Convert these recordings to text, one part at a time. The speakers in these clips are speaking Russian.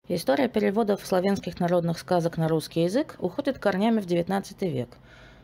История переводов славянских народных сказок на русский язык уходит корнями в XIX век,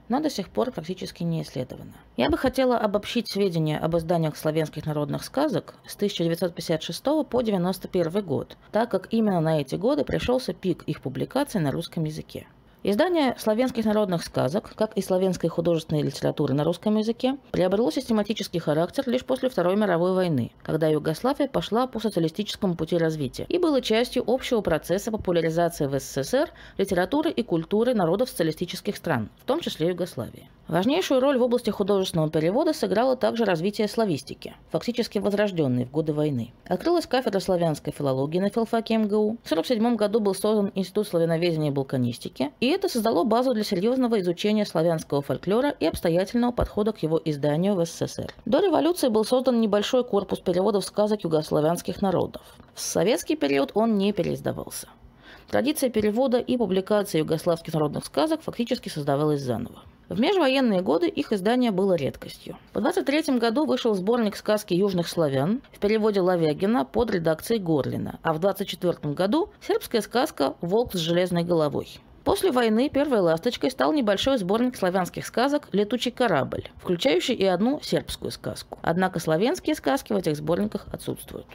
но до сих пор практически не исследована. Я бы хотела обобщить сведения об изданиях славянских народных сказок с 1956 по 1991 год, так как именно на эти годы пришелся пик их публикаций на русском языке. Издание славянских народных сказок, как и славянской художественной литературы на русском языке, приобрело систематический характер лишь после Второй мировой войны, когда Югославия пошла по социалистическому пути развития и было частью общего процесса популяризации в СССР литературы и культуры народов социалистических стран, в том числе Югославии. Важнейшую роль в области художественного перевода сыграло также развитие славистики, фактически возрожденной в годы войны. Открылась кафедра славянской филологии на филфаке МГУ, в 1947 году был создан Институт славяноведения и балканистики, и это создало базу для серьезного изучения славянского фольклора и обстоятельного подхода к его изданию в СССР. До революции был создан небольшой корпус переводов сказок югославянских народов. В советский период он не переиздавался. Традиция перевода и публикации югославских народных сказок фактически создавалась заново. В межвоенные годы их издание было редкостью. В 1923 году вышел сборник сказки южных славян в переводе Лавягина под редакцией Горлина, а в 1924 году сербская сказка «Волк с железной головой». После войны первой ласточкой стал небольшой сборник славянских сказок «Летучий корабль», включающий и одну сербскую сказку. Однако славянские сказки в этих сборниках отсутствуют.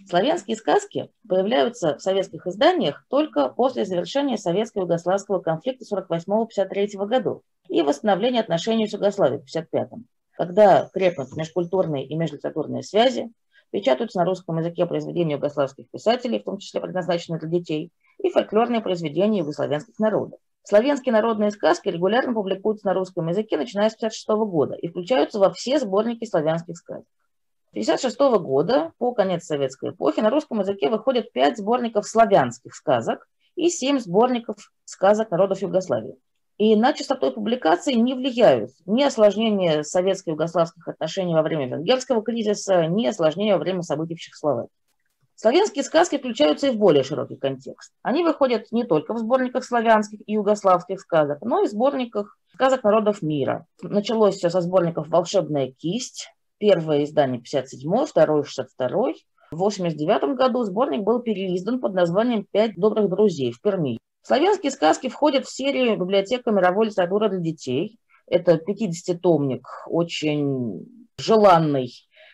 Славянские сказки появляются в советских изданиях только после завершения советско-югославского конфликта 1948-1953 годов и восстановления отношений с Югославией в 1955, когда крепнут межкультурные и межлитературные связи, печатаются на русском языке произведения югославских писателей, в том числе предназначенные для детей, и фольклорные произведения югославянских народов. Славянские народные сказки регулярно публикуются на русском языке, начиная с 1956 года, и включаются во все сборники славянских сказок. С 1956 года, по конец советской эпохи, на русском языке выходит 5 сборников славянских сказок и 7 сборников сказок народов Югославии. И на частоту публикации не влияют ни осложнения советско-югославских отношений во время венгерского кризиса, ни осложнения во время событий в Чехословакии. Славянские сказки включаются и в более широкий контекст. Они выходят не только в сборниках славянских и югославских сказок, но и в сборниках сказок народов мира. Началось все со сборников «Волшебная кисть», первое издание 57-й, второй 62-й. В 1989 году сборник был переиздан под названием «Пять добрых друзей» в Перми. Славянские сказки входят в серию «Библиотека мировой литературы для детей». Это 50-томник, очень желанный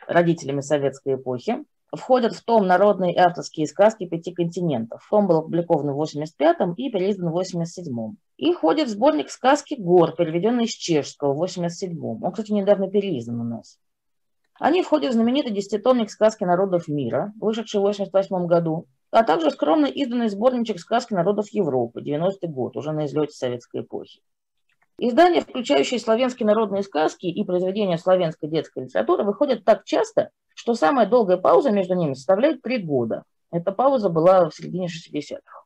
родителями советской эпохи. Входят в том «Народные и авторские сказки 5 континентов». Том был опубликован в 1985 и переиздан в 1987. И входит в сборник «Сказки гор», переведенный из чешского в 1987. Он, кстати, недавно переиздан у нас. Они входят в знаменитый 10-томник «Сказки народов мира», вышедший в 1988 году, а также скромно изданный сборничек «Сказки народов Европы», 90-й год, уже на излете советской эпохи. Издания, включающие славянские народные сказки и произведения славянской детской литературы, выходят так часто, что самая долгая пауза между ними составляет 3 года. Эта пауза была в середине 60-х.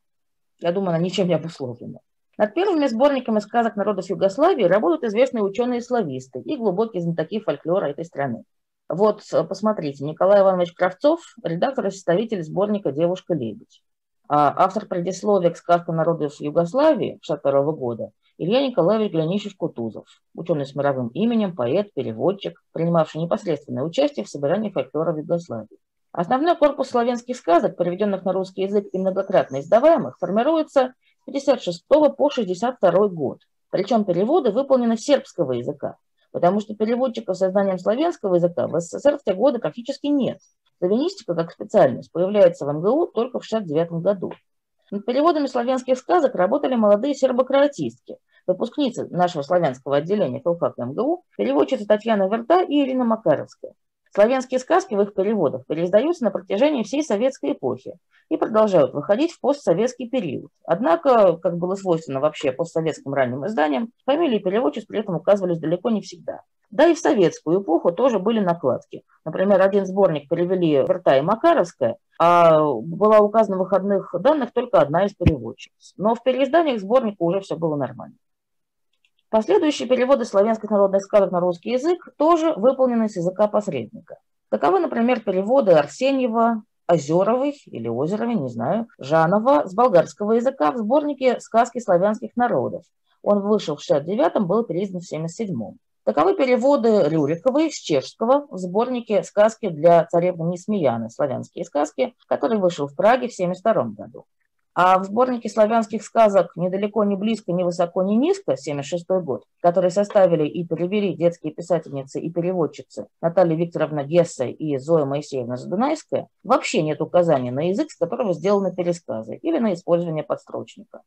Я думаю, она ничем не обусловлена. Над первыми сборниками сказок народов Югославии работают известные ученые-слависты и глубокие знатоки фольклора этой страны. Вот, посмотрите, Николай Иванович Кравцов, редактор и составитель сборника «Девушка-лебедь». А автор предисловия к сказкам народов Югославии 1962 года Илья Николаевич Глянищев-Кутузов, ученый с мировым именем, поэт, переводчик, принимавший непосредственное участие в собирании фольклора в Югославии. Основной корпус славянских сказок, переведенных на русский язык и многократно издаваемых, формируется с 1956 по 1962 год. Причем переводы выполнены с сербского языка, потому что переводчиков с сознанием славянского языка в СССР в те годы практически нет. Славянистика как специальность появляется в МГУ только в 1969 году. Над переводами славянских сказок работали молодые сербокроатистки, выпускницы нашего славянского отделения филфака МГУ, переводчицы Татьяна Верта и Ирина Макаровская. Славянские сказки в их переводах переиздаются на протяжении всей советской эпохи и продолжают выходить в постсоветский период. Однако, как было свойственно вообще постсоветским ранним изданиям, фамилии переводчиц при этом указывались далеко не всегда. Да и в советскую эпоху тоже были накладки. Например, один сборник перевели Верта и Макаровская, а была указана в выходных данных только одна из переводчиц. Но в переизданиях сборника уже все было нормально. Последующие переводы славянских народных сказок на русский язык тоже выполнены с языка посредника. Таковы, например, переводы Арсеньева, Озеровой или Озеровой, не знаю, Жанова с болгарского языка в сборнике «Сказки славянских народов». Он вышел в 1969-м, был переиздан в 1977-м. Таковы переводы Рюриковой с чешского в сборнике «Сказки для царевны Несмеяны. Славянские сказки», который вышел в Праге в 1972 году. А в сборнике славянских сказок «Недалеко, не близко, ни высоко, ни низко» 1976 год, который составили и перевели детские писательницы и переводчицы Наталья Викторовна Гессе и Зоя Моисеевна Задунайская, вообще нет указаний на язык, с которого сделаны пересказы, или на использование подстрочника.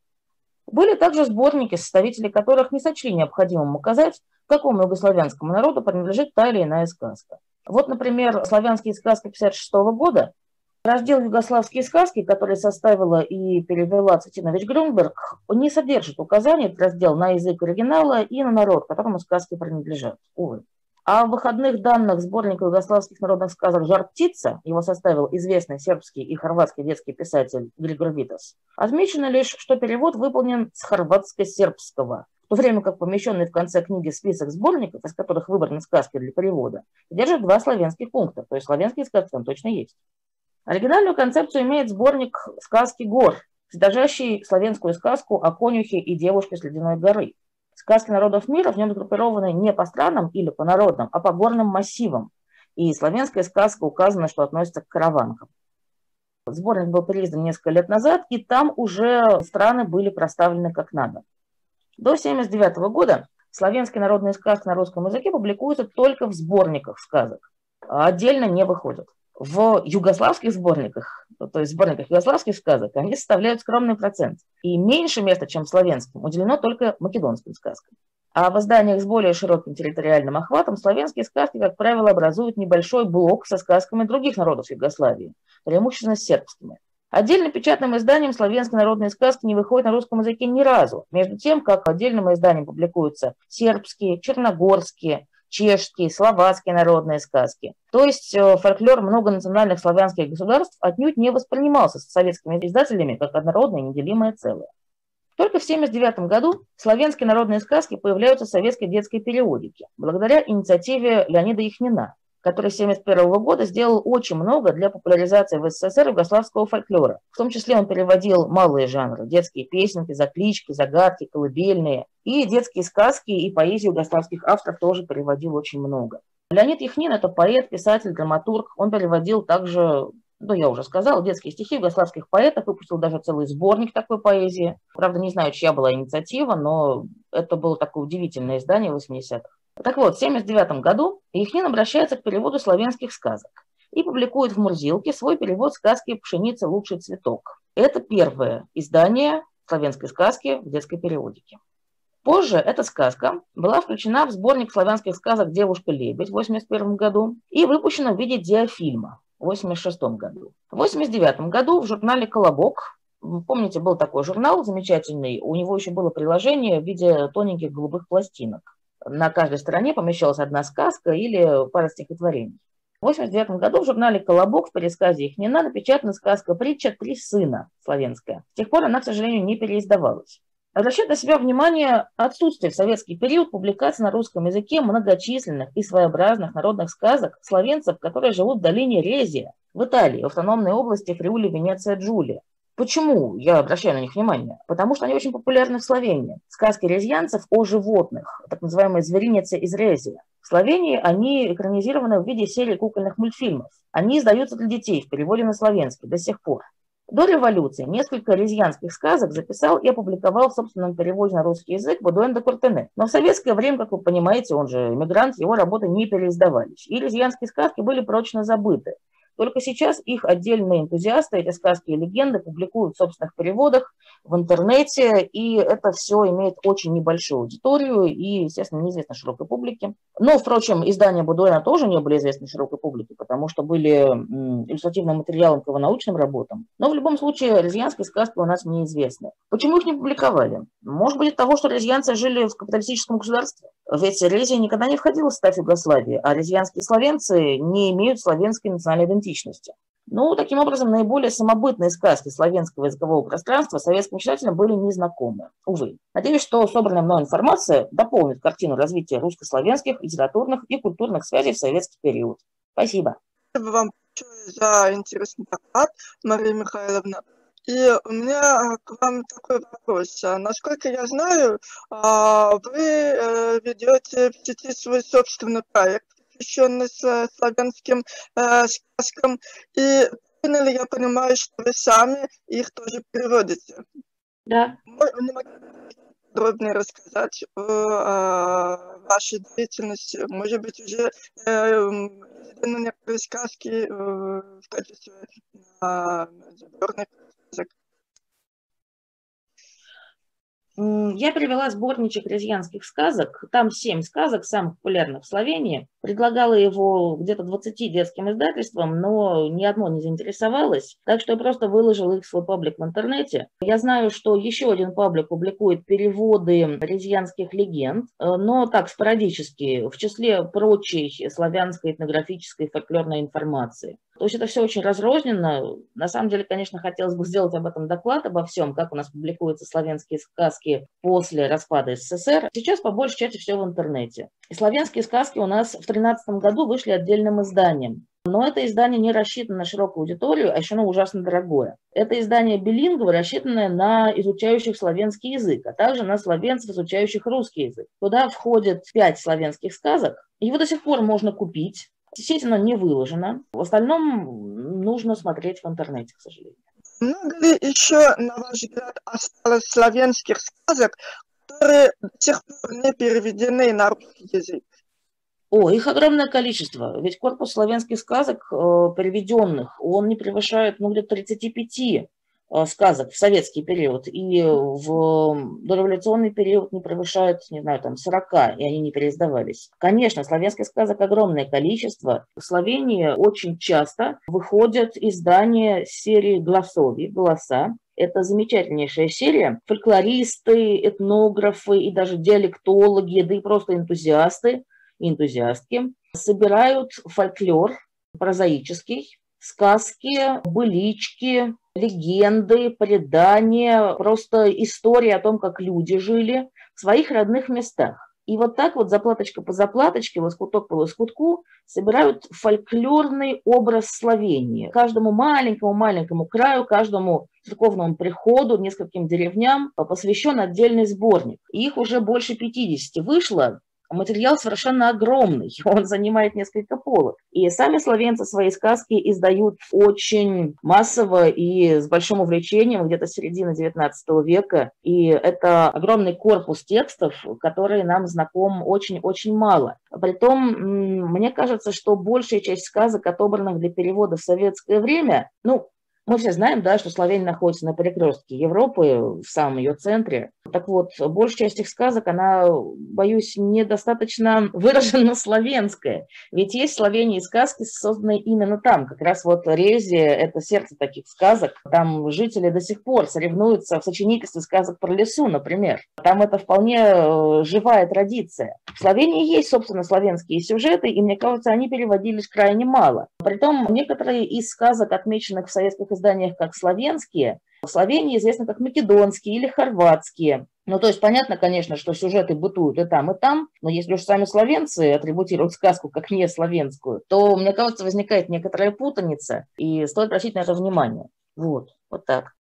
Были также сборники, составители которых не сочли необходимым указать, какому югославянскому народу принадлежит та или иная сказка. Вот, например, «Славянские сказки» 1956 года. Раздел «Югославские сказки», который составила и перевела Цветинович Грюнберг, не содержит указаний, этот раздел, на язык оригинала и на народ, которому сказки принадлежат, увы. А в выходных данных сборника югославских народных сказок «Жар-птица», его составил известный сербский и хорватский детский писатель Григор Витас, отмечено лишь, что перевод выполнен с хорватско-сербского, в то время как помещенный в конце книги список сборников, из которых выбраны сказки для перевода, содержит 2 славянских пункта, то есть славянские сказки там точно есть. Оригинальную концепцию имеет сборник «Сказки гор», содержащий славянскую сказку о конюхе и девушке с ледяной горы. Сказки народов мира в нем сгруппированы не по странам или по народам, а по горным массивам. И славянская сказка указана, что относится к караванкам. Сборник был переиздан несколько лет назад, и там уже страны были проставлены как надо. До 1979 года славянские народные сказки на русском языке публикуются только в сборниках сказок, а отдельно не выходят. В югославских сборниках, то есть сборниках югославских сказок, они составляют скромный процент. И меньше места, чем славянским, уделено только македонским сказкам. А в изданиях с более широким территориальным охватом славянские сказки, как правило, образуют небольшой блок со сказками других народов Югославии, преимущественно сербскими. Отдельно печатным изданием славянские народные сказки не выходят на русском языке ни разу, между тем, как отдельным изданием публикуются сербские, черногорские, чешские, словацкие народные сказки. То есть фольклор многонациональных славянских государств отнюдь не воспринимался советскими издателями как однородное неделимое целое. Только в 1979 году славянские народные сказки появляются в советской детской периодике, благодаря инициативе Леонида Яхнина, который с 1971 года сделал очень много для популяризации в СССР югославского фольклора. В том числе он переводил малые жанры, детские песенки, заклички, загадки, колыбельные. И детские сказки, и поэзию югославских авторов тоже переводил очень много. Леонид Яхнин – это поэт, писатель, драматург. Он переводил также, я уже сказала, детские стихи югославских поэтов, выпустил даже целый сборник такой поэзии. Правда, не знаю, чья была инициатива, но это было такое удивительное издание 80-х. Так вот, в 1979 году Яхнин обращается к переводу славянских сказок и публикует в «Мурзилке» свой перевод сказки «Пшеница. Лучший цветок». Это первое издание славянской сказки в детской периодике. Позже эта сказка была включена в сборник славянских сказок «Девушка-лебедь» в 1981 году и выпущена в виде диафильма в 1986 году. В 1989 году в журнале «Колобок», помните, был такой журнал замечательный, у него еще было приложение в виде тоненьких голубых пластинок. На каждой стороне помещалась одна сказка или пара стихотворений. В 1989 году в журнале «Колобок» в пересказе Яхнина напечатана сказка-притча «Три сына» славянская. С тех пор она, к сожалению, не переиздавалась. Обращает на себя внимание отсутствие в советский период публикаций на русском языке многочисленных и своеобразных народных сказок словенцев, которые живут в долине Резия, в Италии, в автономной области Фриули, Венеция, Джулия. Почему я обращаю на них внимание? Потому что они очень популярны в Словении. Сказки резьянцев о животных, так называемые «Звериницы из Резия». В Словении они экранизированы в виде серии кукольных мультфильмов. Они издаются для детей в переводе на славянский до сих пор. До революции несколько резьянских сказок записал и опубликовал в собственном переводе на русский язык Бодуэн де Куртене. Но в советское время, как вы понимаете, он же эмигрант, его работы не переиздавались. И резьянские сказки были прочно забыты. Только сейчас их отдельные энтузиасты, эти сказки и легенды, публикуют в собственных переводах в интернете, и это все имеет очень небольшую аудиторию и, естественно, неизвестно широкой публике. Но, впрочем, издания Бодуэна тоже не были известны широкой публике, потому что были иллюстративным материалом к его научным работам. Но в любом случае резьянские сказки у нас неизвестны. Почему их не публиковали? Может быть, от того, что резьянцы жили в капиталистическом государстве? Ведь Резия никогда не входила в состав Югославии, а резьянские словенцы не имеют славянской национальной идентичности. Ну, таким образом, наиболее самобытные сказки славянского языкового пространства советским читателям были незнакомы. Увы. Надеюсь, что собранная мной информация дополнит картину развития русско-славянских литературных и культурных связей в советский период. Спасибо. Спасибо вам большое за интересный доклад, Мария Михайловна. И у меня к вам такой вопрос. Насколько я знаю, вы ведете в сети свой собственный проект, посвященный славянским сказкам. И правильно ли я понимаю, что вы сами их тоже переводите? Да. Не могли подробнее рассказать о вашей деятельности? Может быть, уже изданы некоторые сказки в качестве сборных сказок? Я привела сборничек крестьянских сказок. Там 7 сказок, самых популярных в Словении. Предлагала его где-то 20 детским издательствам, но ни одно не заинтересовалось. Так что я просто выложила их в свой паблик в интернете. Я знаю, что еще один паблик публикует переводы крестьянских легенд, но так, спорадически, в числе прочей славянской этнографической и фольклорной информации. То есть это все очень разрозненно. На самом деле, конечно, хотелось бы сделать об этом доклад, обо всем, как у нас публикуются славянские сказки после распада СССР. Сейчас по большей части все в интернете. И славянские сказки у нас в 2013 году вышли отдельным изданием. Но это издание не рассчитано на широкую аудиторию, а еще оно ужасно дорогое. Это издание билинговое, рассчитанное на изучающих славянский язык, а также на словенцев, изучающих русский язык. Туда входит 5 славянских сказок. Его до сих пор можно купить. Сеть она не выложена. В остальном нужно смотреть в интернете, к сожалению. Много ли еще, на ваш взгляд, осталось славянских сказок, которые до сих пор не переведены на русский язык? Их огромное количество. Ведь корпус славянских сказок переведенных, он не превышает где-то 35 сказок в советский период, и в дореволюционный период не превышают, не знаю, 40, и они не переиздавались. Конечно, славянских сказок огромное количество. В Словении очень часто выходят издания серии «Гласови», «Голоса». Это замечательнейшая серия. Фольклористы, этнографы и даже диалектологи, да и просто энтузиасты и энтузиастки собирают фольклор прозаический, сказки, былички, легенды, предания, просто истории о том, как люди жили в своих родных местах. И вот так вот заплаточка по заплаточке, лоскуток по лоскутку собирают фольклорный образ Словении. Каждому маленькому краю, каждому церковному приходу, нескольким деревням посвящен отдельный сборник. И их уже больше 50 вышло. Материал совершенно огромный, он занимает несколько полок. И сами словенцы свои сказки издают очень массово и с большим увлечением, где-то с середины XIX века. И это огромный корпус текстов, который нам знаком очень-очень мало. Притом, мне кажется, что большая часть сказок, отобранных для перевода в советское время, мы все знаем, да, что Словения находится на перекрестке Европы, в самом ее центре. Так вот, большая часть их сказок, она, боюсь, недостаточно выраженно славянская. Ведь есть в Словении сказки, созданные именно там. Как раз вот Резия – это сердце таких сказок. Там жители до сих пор соревнуются в сочинительстве сказок про лесу, например. Там это вполне живая традиция. В Словении есть, собственно, славянские сюжеты, и, мне кажется, они переводились крайне мало. Притом, некоторые из сказок, отмеченных в советских изданиях как славянские, в Словении известны как македонские или хорватские. То есть понятно, конечно, что сюжеты бытуют и там, но если уж сами словенцы атрибутируют сказку как не славянскую, то, мне кажется, возникает некоторая путаница, и стоит обратить на это внимание. Вот так.